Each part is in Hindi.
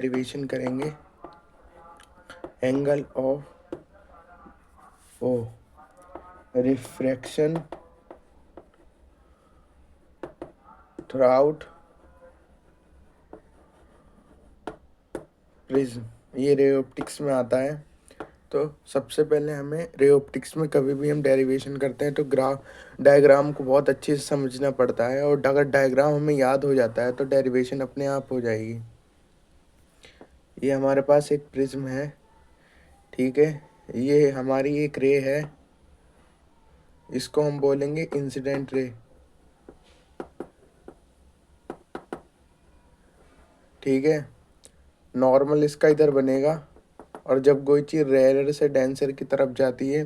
डेरिवेशन करेंगे angle of O refraction throughout prism. ये रे ऑप्टिक्स में आता है। तो सबसे पहले हमें रे ऑप्टिक्स में कभी भी हम डेरिवेशन करते हैं तो डायग्राम को बहुत अच्छे से समझना पड़ता है, और अगर डायग्राम हमें याद हो जाता है तो डेरिवेशन अपने आप हो जाएगी। ये हमारे पास एक प्रिज्म है, ठीक है। ये हमारी एक रे है, इसको हम बोलेंगे इंसिडेंट रे, ठीक है। नॉर्मल इसका इधर बनेगा, और जब कोई चीज़ रेयर से डेंसर की तरफ जाती है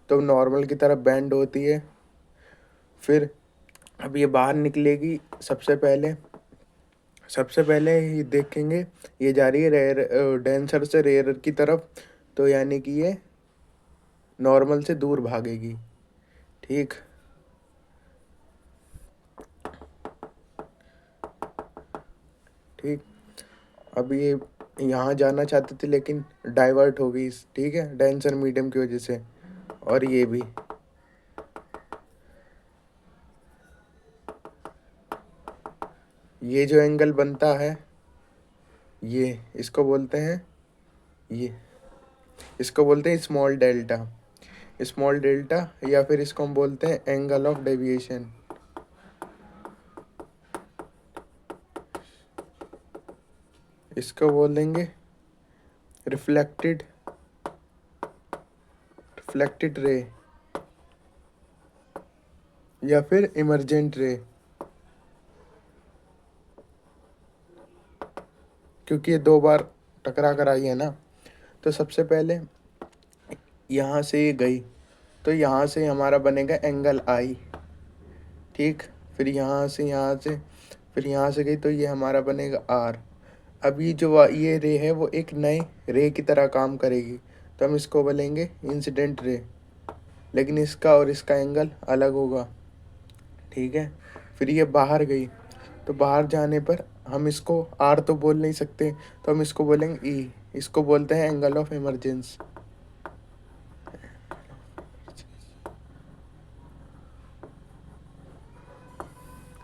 तो नॉर्मल की तरफ बेंड होती है। फिर अब ये बाहर निकलेगी। सबसे पहले ही देखेंगे ये जा रही है रेयर डेंसर से रेयर की तरफ, तो यानी कि ये नॉर्मल से दूर भागेगी, ठीक। ठीक, अब ये यहाँ जाना चाहते थे लेकिन डाइवर्ट हो गई, ठीक है, डेंसर मीडियम की वजह से। और ये भी ये जो एंगल बनता है ये इसको बोलते हैं स्मॉल डेल्टा। स्मॉल डेल्टा, या फिर इसको हम बोलते हैं एंगल ऑफ डेविएशन। इसको बोल देंगे रिफ्लेक्टेड रे या फिर इमर्जेंट रे, क्योंकि ये दो बार टकरा कर आई है ना। तो सबसे पहले यहाँ से ये गई तो यहाँ से हमारा बनेगा एंगल आई, ठीक। फिर यहाँ से फिर यहाँ से गई तो ये हमारा बनेगा आर। अब ये जो ये रे है वो एक नए रे की तरह काम करेगी, तो हम इसको बोलेंगे इंसिडेंट रे, लेकिन इसका और इसका एंगल अलग होगा, ठीक है। फिर ये बाहर गई तो बाहर जाने पर हम इसको आर तो बोल नहीं सकते, तो हम इसको बोलेंगे ई। इसको बोलते हैं एंगल ऑफ इमरजेंस,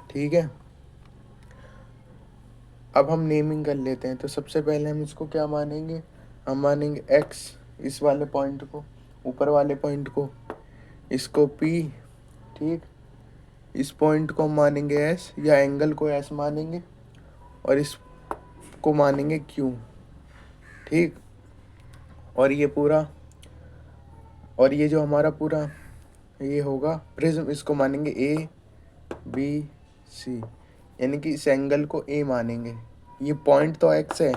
ठीक है। अब हम नेमिंग कर लेते हैं। तो सबसे पहले हम इसको क्या मानेंगे, हम मानेंगे एक्स, इस वाले पॉइंट को, ऊपर वाले पॉइंट को, इसको पी, ठीक। इस पॉइंट को हम मानेंगे एस, या एंगल को एस मानेंगे, और इसको मानेंगे क्यू, ठीक। और ये जो हमारा पूरा ये होगा प्रिज्म, इसको मानेंगे ए बी सी, यानी कि इस एंगल को ए मानेंगे। ये पॉइंट तो एक्स है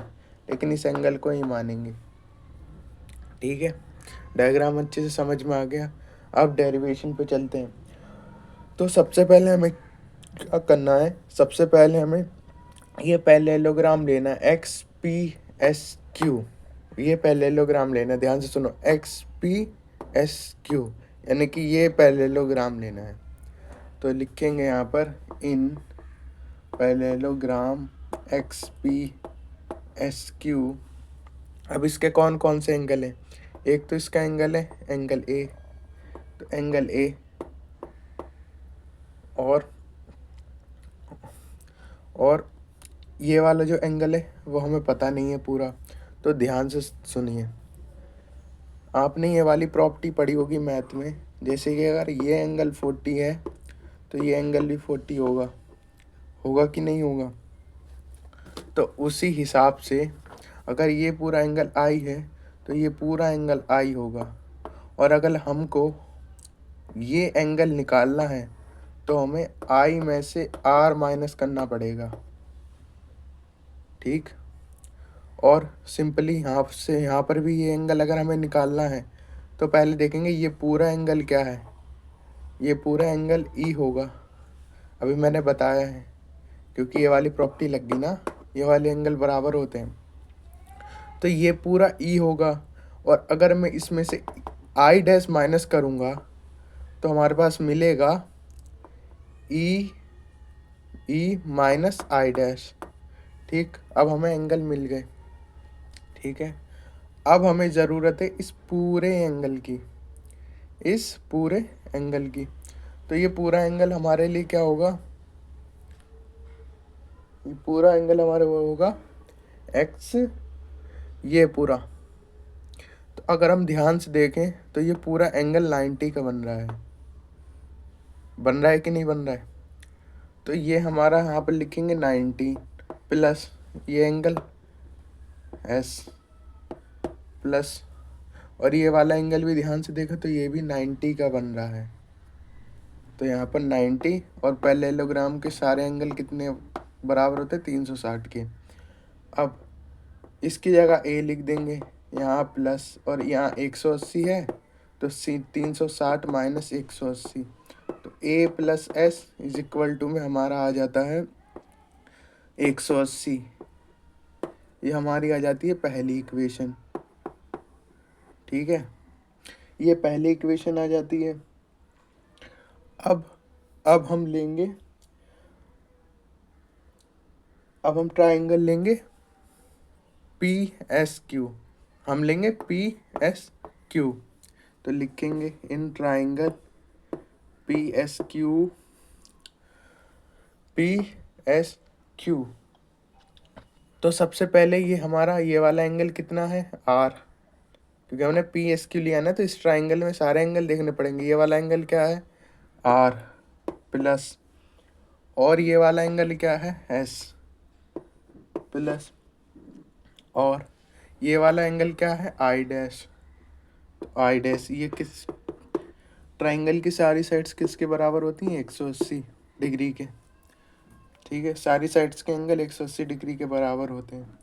लेकिन इस एंगल को ए मानेंगे, ठीक है। डायग्राम अच्छे से समझ में आ गया। अब डेरिवेशन पे चलते हैं। तो सबसे पहले हमें क्या करना है, सबसे पहले हमें ये पैरेललोग्राम लेना है, एक्स पी एस क्यू। ये पैरेललोग्राम लेना है, ध्यान से सुनो, एक्स पी एस क्यू, यानी कि ये पैरेललोग्राम लेना है। तो लिखेंगे यहाँ पर इन parallelogram x P S Q. अब इसके कौन कौन से एंगल हैं, एक तो इसका एंगल है एंगल ए, तो एंगल ए, और ये वाला जो एंगल है वो हमें पता नहीं है पूरा, तो ध्यान से सुनिए। आपने ये वाली प्रॉपर्टी पढ़ी होगी मैथ में, जैसे कि अगर ये एंगल 40 है तो ये एंगल भी 40 होगा कि नहीं होगा। तो उसी हिसाब से अगर ये पूरा एंगल आई है तो ये पूरा एंगल आई होगा, और अगर हमको ये एंगल निकालना है तो हमें आई में से आर माइनस करना पड़ेगा, ठीक। और सिंपली यहाँ पर भी ये एंगल अगर हमें निकालना है तो पहले देखेंगे ये पूरा एंगल क्या है, ये पूरा एंगल ई होगा। अभी मैंने बताया है, क्योंकि ये वाली प्रॉपर्टी लग गई ना, ये वाले एंगल बराबर होते हैं, तो ये पूरा ई होगा। और अगर मैं इसमें से आई डैश माइनस करूँगा तो हमारे पास मिलेगा ई माइनस आई डैश, ठीक। अब हमें एंगल मिल गए। ठीक है, अब हमें ज़रूरत है इस पूरे एंगल की, इस पूरे एंगल की। तो ये पूरा एंगल हमारे लिए क्या होगा, ये पूरा एंगल हमारे वो होगा एक्स, ये पूरा। तो अगर हम ध्यान से देखें तो ये पूरा एंगल 90 का बन रहा है कि नहीं बन रहा है। तो ये हमारा यहाँ पर लिखेंगे 90 प्लस ये एंगल एस प्लस, और ये वाला एंगल भी ध्यान से देखो तो ये भी 90 का बन रहा है। तो यहाँ पर 90 और पैरेललोग्राम के सारे एंगल कितने बराबर होते हैं, 360 के। अब इसकी जगह ए लिख देंगे, यहाँ प्लस और यहाँ 180 है तो 360 माइनस 180, तो A plus S is equal to में हमारा आ जाता है 180। ये हमारी आ जाती है पहली इक्वेशन। ठीक है, ये पहली इक्वेशन आ जाती है। अब हम लेंगे, अब हम ट्राइंगल लेंगे पी एस क्यू, हम लेंगे पी एस क्यू। तो लिखेंगे in triangle P S Q, P S Q. तो सबसे पहले ये हमारा ये वाला एंगल कितना है, आर, क्योंकि हमने पी एस क्यू लिया ना, तो इस ट्राइंगल में सारे एंगल देखने पड़ेंगे। ये वाला एंगल क्या है, आर प्लस, और ये वाला एंगल क्या है, एस प्लस, और ये वाला एंगल क्या है, आई डैश। तो आई डैश, ये किस ट्राइंगल की सारी साइड्स किसके बराबर होती हैं, 180 डिग्री के। ठीक है, सारी साइड्स के एंगल 180 डिग्री के बराबर होते हैं।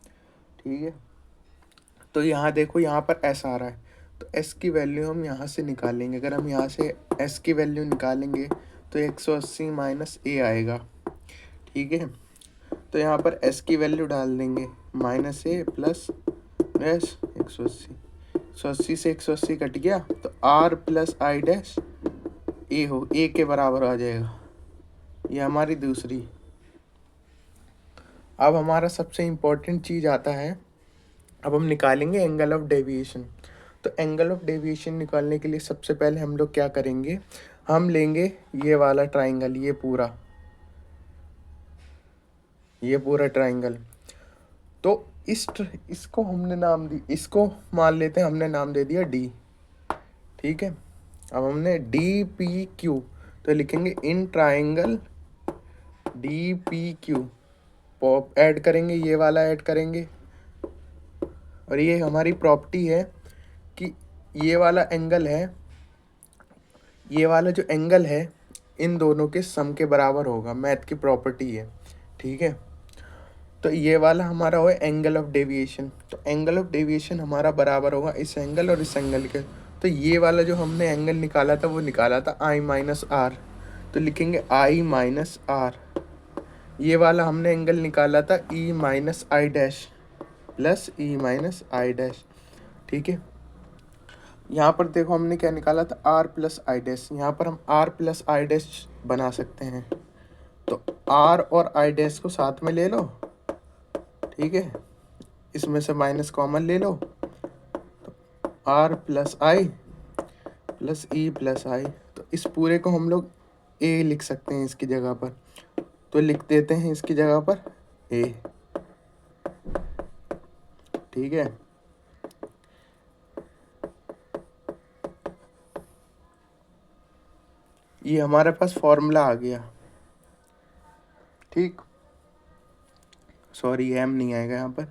ठीक है, तो यहाँ देखो, यहाँ पर एस आ रहा है, तो एस की वैल्यू हम यहाँ से निकालेंगे। अगर हम यहाँ से एस की वैल्यू निकालेंगे तो 180 माइनस ए आएगा। ठीक है, तो यहाँ पर एस की वैल्यू डाल देंगे, माइनस ए प्लस एस 180, 180 से 180 कट गया, तो आर प्लस आई डैश ए के बराबर आ जाएगा। ये हमारी दूसरी। अब हमारा सबसे इम्पोर्टेंट चीज़ आता है, अब हम निकालेंगे एंगल ऑफ डेविएशन। तो एंगल ऑफ डेविएशन निकालने के लिए सबसे पहले हम लोग क्या करेंगे, हम लेंगे ये वाला ट्राइंगल, ये पूरा ट्राइंगल। तो इसको हमने नाम दी, इसको मान लेते हैं हमने नाम दे दिया डी। ठीक है, अब हमने डी पी क्यू, तो लिखेंगे in triangle D P Q, pop add करेंगे, ये वाला ऐड करेंगे, और ये हमारी प्रॉपर्टी है कि ये वाला एंगल है, ये वाला जो एंगल है इन दोनों के सम के बराबर होगा, मैथ की प्रॉपर्टी है। ठीक है, तो ये वाला हमारा हो एंगल ऑफ डेविएशन, तो एंगल ऑफ डेविएशन हमारा बराबर होगा इस एंगल और इस एंगल के। तो ये वाला जो हमने एंगल निकाला था वो निकाला था आई माइनस आर, तो लिखेंगे आई माइनस आर। ये वाला हमने एंगल निकाला था E minus I dash plus E minus I dash. ठीक है, यहाँ पर देखो हमने क्या निकाला था, आर प्लस आई डैश, यहाँ पर हम आर प्लस आई डैश बना सकते हैं। तो आर और आई डैश को साथ में ले लो, ठीक है, इसमें से माइनस कॉमन ले लो, तो R plus I plus E plus I. तो इस पूरे को हम लोग ए लिख सकते हैं इसकी जगह पर, तो लिख देते हैं इसकी जगह पर ए। ठीक है, ये हमारे पास फॉर्मूला आ गया। ठीक, सॉरी एम नहीं आएगा यहाँ पर।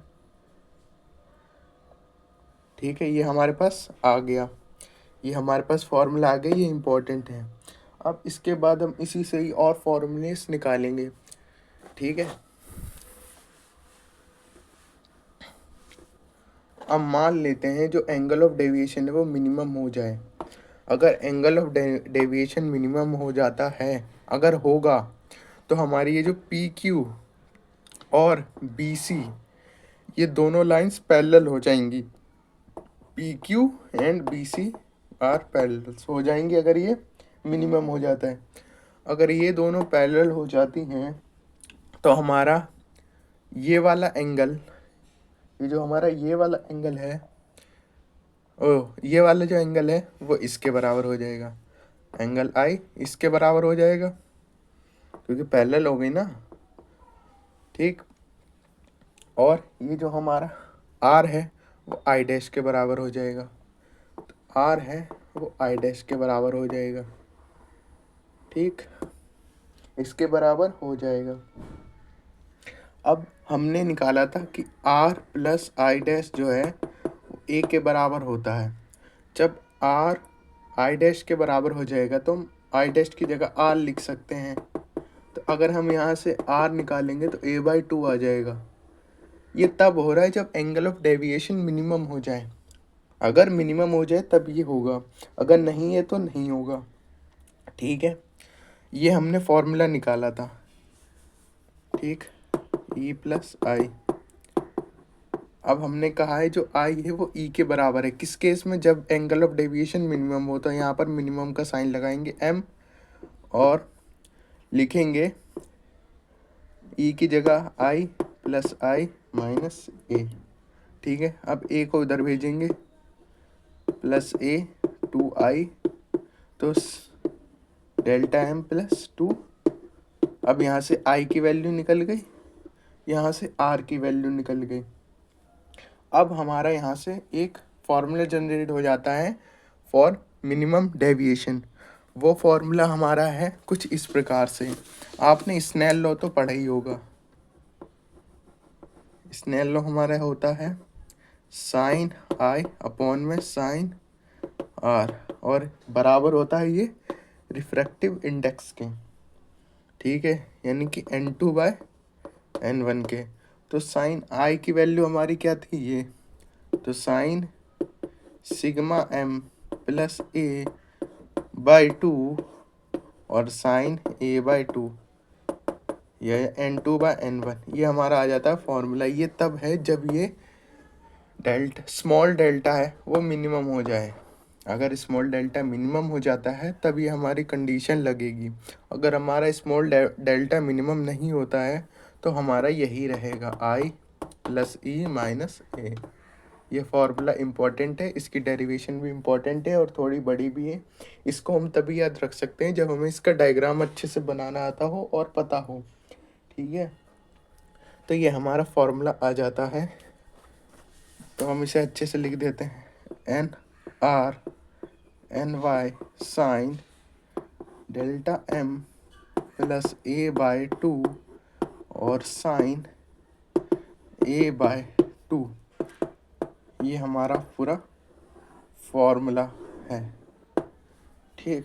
ठीक है, ये हमारे पास आ गया, ये हमारे पास फॉर्मूला आ गया, ये इम्पोर्टेंट है। अब इसके बाद हम इसी से ही और फॉर्मूलेस निकालेंगे। ठीक है, अब मान लेते हैं जो एंगल ऑफ डेविएशन है वो मिनिमम हो जाए। अगर एंगल ऑफ डेविएशन मिनिमम हो जाता है, अगर होगा, तो हमारी ये जो पी क्यू और बी सी, ये दोनों लाइंस पैरेलल हो जाएंगी। P Q and B C are parallel हो जाएंगी अगर ये मिनिमम हो जाता है। अगर ये दोनों पैरेलल हो जाती हैं तो हमारा ये वाला एंगल ये जो हमारा ये वाला एंगल है, ये वाला जो एंगल है वो इसके बराबर हो जाएगा, एंगल आई इसके बराबर हो जाएगा क्योंकि पैरेलल हो गई ना। ठीक, और ये जो हमारा आर है वो आई डैश के बराबर हो जाएगा, आर है वो आई डैश के बराबर हो जाएगा। ठीक, इसके बराबर हो जाएगा। अब हमने निकाला था कि आर प्लस आई डैश जो है वो ए के बराबर होता है। जब आर आई डैश के बराबर हो जाएगा तो हम आई डैश की जगह आर लिख सकते हैं। तो अगर हम यहाँ से आर निकालेंगे तो a/2 आ जाएगा। ये तब हो रहा है जब एंगल ऑफ डेविएशन मिनिमम हो जाए। अगर मिनिमम हो जाए तब ये होगा, अगर नहीं है तो नहीं होगा। ठीक है, ये हमने फॉर्मूला निकाला था। ठीक, ई प्लस आई। अब हमने कहा है जो आई है वो ई के बराबर है। किस केस में? जब एंगल ऑफ डेविएशन मिनिमम हो, तो यहाँ पर मिनिमम का साइन लगाएंगे एम और लिखेंगे ई की जगह आई प्लस आई माइनस ए। ठीक है, अब ए को इधर भेजेंगे, प्लस ए 2i, तो डेल्टा एम प्लस 2। अब यहाँ से i की वैल्यू निकल गई, यहाँ से r की वैल्यू निकल गई। अब हमारा यहाँ से एक फॉर्मूला जनरेट हो जाता है फॉर मिनिमम डेविएशन। वो फॉर्मूला हमारा है कुछ इस प्रकार से। आपने स्नेल लॉ तो पढ़ा ही होगा। स्नेल लॉ हमारा होता है साइन आई अपॉन में साइन आर, और बराबर होता है ये रिफ्रैक्टिव इंडेक्स के। ठीक है, यानी कि n2/n1 के। तो साइन आई की वैल्यू हमारी क्या थी ये, तो sign sigma m plus a/2 और साइन a/2, यह n2/n1, ये हमारा आ जाता है फॉर्मूला। ये तब है जब ये स्मॉल डेल्टा है वो मिनिमम हो जाए। अगर स्मॉल डेल्टा मिनिमम हो जाता है तब ये हमारी कंडीशन लगेगी। अगर हमारा स्मॉल डेल्टा मिनिमम नहीं होता है तो हमारा यही रहेगा आई प्लस ई माइनस ए। ये फॉर्मूला इम्पॉर्टेंट है, इसकी डेरिवेशन भी इम्पॉर्टेंट है और थोड़ी बड़ी भी है। इसको हम तभी याद रख सकते हैं जब हमें इसका डायग्राम अच्छे से बनाना आता हो और पता हो। ठीक है, तो ये हमारा फॉर्मूला आ जाता है। तो हम इसे अच्छे से लिख देते हैं, n r n y sine delta m plus a/2 और साइन a/2। ये हमारा पूरा फॉर्मूला है। ठीक।